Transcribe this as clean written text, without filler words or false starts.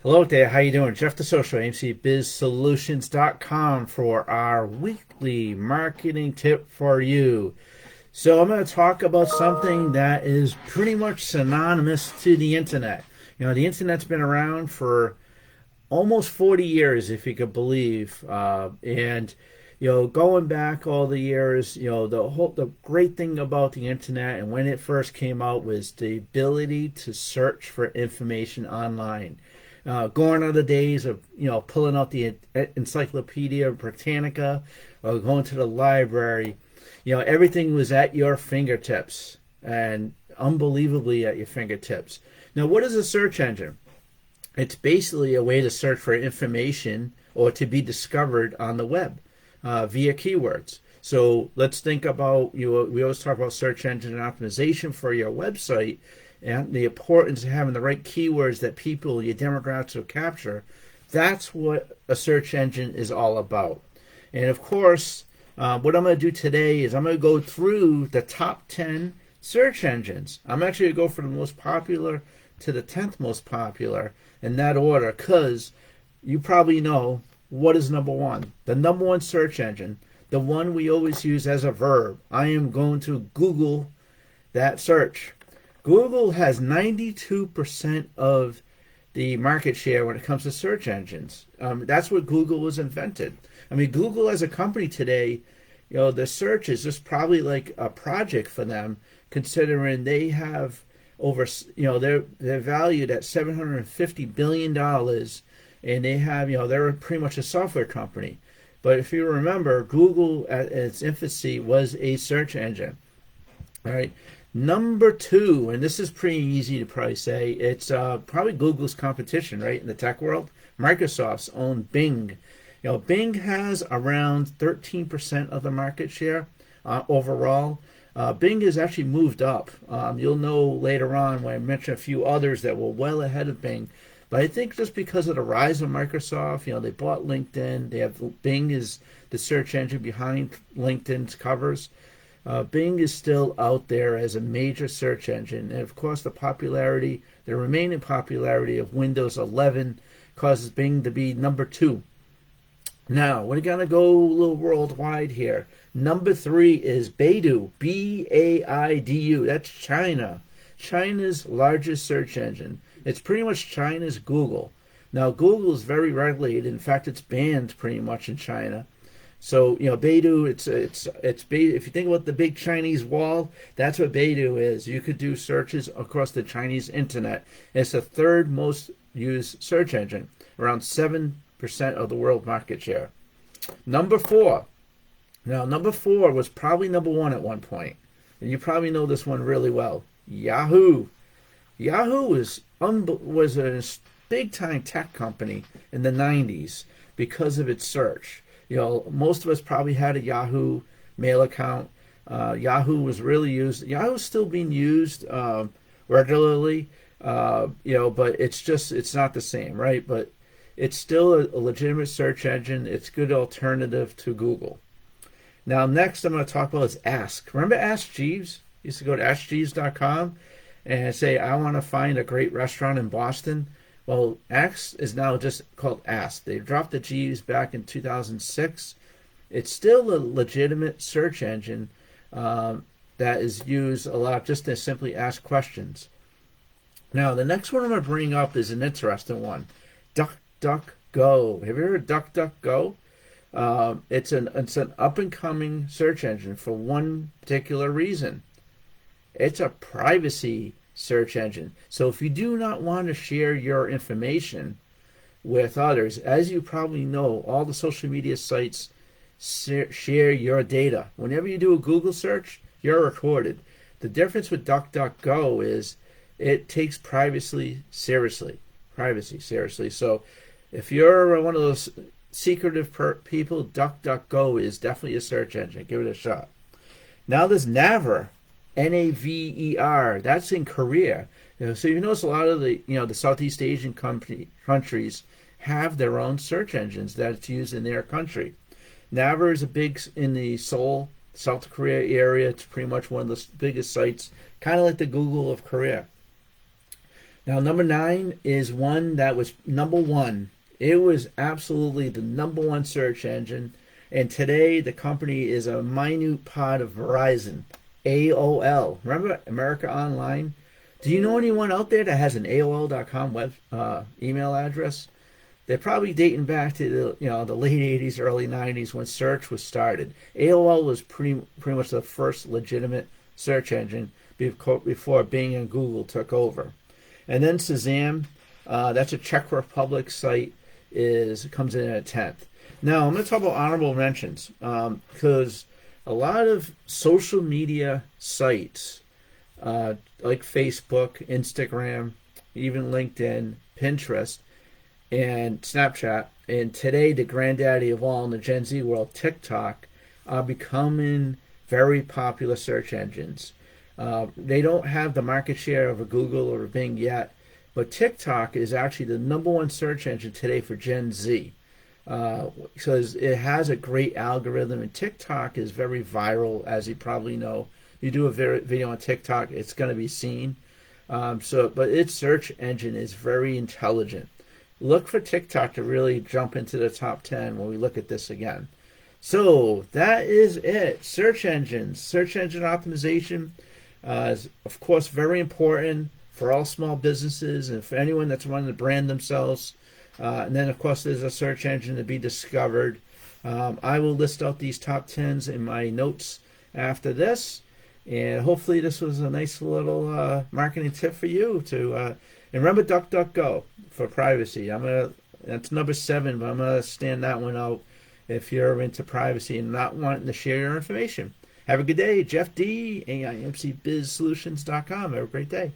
Hello there, how you doing? Jeff the Social, AIMCBizSolutions.com for our weekly marketing tip for you. So I'm going to talk about something that is pretty much synonymous to the internet. The internet's been around for almost 40 years, if you could believe. Going back all the years, the great thing about the internet and when it first came out was the ability to search for information online. Going are the days of pulling out the Encyclopedia Britannica or going to the library. Everything was at your fingertips and unbelievably at your fingertips. Now, what is a search engine? It's basically a way to search for information or to be discovered on the web via keywords. So let's think about, we always talk about search engine optimization for your website and the importance of having the right keywords that people, your demographics will capture. That's what a search engine is all about. And of course, what I'm going to do today is I'm going to go through the top 10 search engines. I'm actually going to go from the most popular to the 10th most popular in that order, because you probably know what is number one. The number one search engine, the one we always use as a verb. I am going to Google that search. Google has 92% of the market share when it comes to search engines. That's what Google was invented. I mean, Google as a company today, the search is just probably like a project for them, considering they have over, they're valued at $750 billion, and they have, they're pretty much a software company. But if you remember, Google at its infancy was a search engine. All right. Number two, and this is pretty easy to probably say, it's probably Google's competition, right, in the tech world. Microsoft's own Bing. Bing has around 13% of the market share overall. Bing has actually moved up. You'll know later on when I mention a few others that were well ahead of Bing. But I think just because of the rise of Microsoft, they bought LinkedIn. They have Bing is the search engine behind LinkedIn's covers. Bing is still out there as a major search engine. And of course, the remaining popularity of Windows 11 causes Bing to be number two. Now, we're going to go a little worldwide here. Number three is Baidu, Baidu. That's China. China's largest search engine. It's pretty much China's Google. Now, Google is very regulated. In fact, it's banned pretty much in China. So, Baidu, it's Baidu. If you think about the big Chinese wall, that's what Baidu is. You could do searches across the Chinese internet. It's the third most used search engine, around 7% of the world market share. Number four. Now, number four was probably number one at one point, and you probably know this one really well. Yahoo. Yahoo was a big-time tech company in the 90s because of its search. Most of us probably had a Yahoo mail account. Yahoo was really used. Yahoo's still being used regularly, but it's not the same, right? But it's still a legitimate search engine. It's a good alternative to Google. Now, next I'm going to talk about is Ask. Remember Ask Jeeves? You used to go to AskJeeves.com and say, I want to find a great restaurant in Boston. Well, Ask is now just called Ask. They dropped the Jeeves back in 2006. It's still a legitimate search engine that is used a lot just to simply ask questions. Now, the next one I'm going to bring up is an interesting one. DuckDuckGo. Have you heard of DuckDuckGo? It's an up-and-coming search engine for one particular reason. It's a privacy search engine. So if you do not want to share your information with others, as you probably know, all the social media sites share your data. Whenever you do a Google search, you're recorded. The difference with DuckDuckGo is it takes privacy seriously. So if you're one of those secretive people, DuckDuckGo is definitely a search engine. Give it a shot. Now there's Naver. Naver, that's in Korea. So you notice a lot of the Southeast Asian countries have their own search engines that's used in their country. Naver is a big in the Seoul, South Korea area. It's pretty much one of the biggest sites, kind of like the Google of Korea. Now, number 9 is one that was number one. It was absolutely the number one search engine. And today, the company is a minute part of Verizon, AOL. Remember America Online? Do you know anyone out there that has an AOL.com web email address? They're probably dating back to the late 80s, early 90s when search was started. AOL was pretty much the first legitimate search engine before Bing and Google took over. And then Seznan, that's a Czech Republic site, comes in at 10th. Now I'm going to talk about honorable mentions because a lot of social media sites like Facebook, Instagram, even LinkedIn, Pinterest, and Snapchat, and today the granddaddy of all in the Gen Z world, TikTok, are becoming very popular search engines. They don't have the market share of a Google or a Bing yet, but TikTok is actually the number one search engine today for Gen Z because it has a great algorithm, and TikTok is very viral, as you probably know. You do a video on TikTok, it's going to be seen. But its search engine is very intelligent. Look for TikTok to really jump into the top 10 when we look at this again. So that is it. Search engines, search engine optimization is, of course, very important for all small businesses and for anyone that's wanting to brand themselves. And then, of course, there's a search engine to be discovered. I will list out these top 10s in my notes after this. And hopefully this was a nice little marketing tip for you to and remember DuckDuckGo for privacy. That's number 7, but I'm gonna stand that one out if you're into privacy and not wanting to share your information. Have a good day. Jeff D, AIMCBizSolutions.com. Have a great day.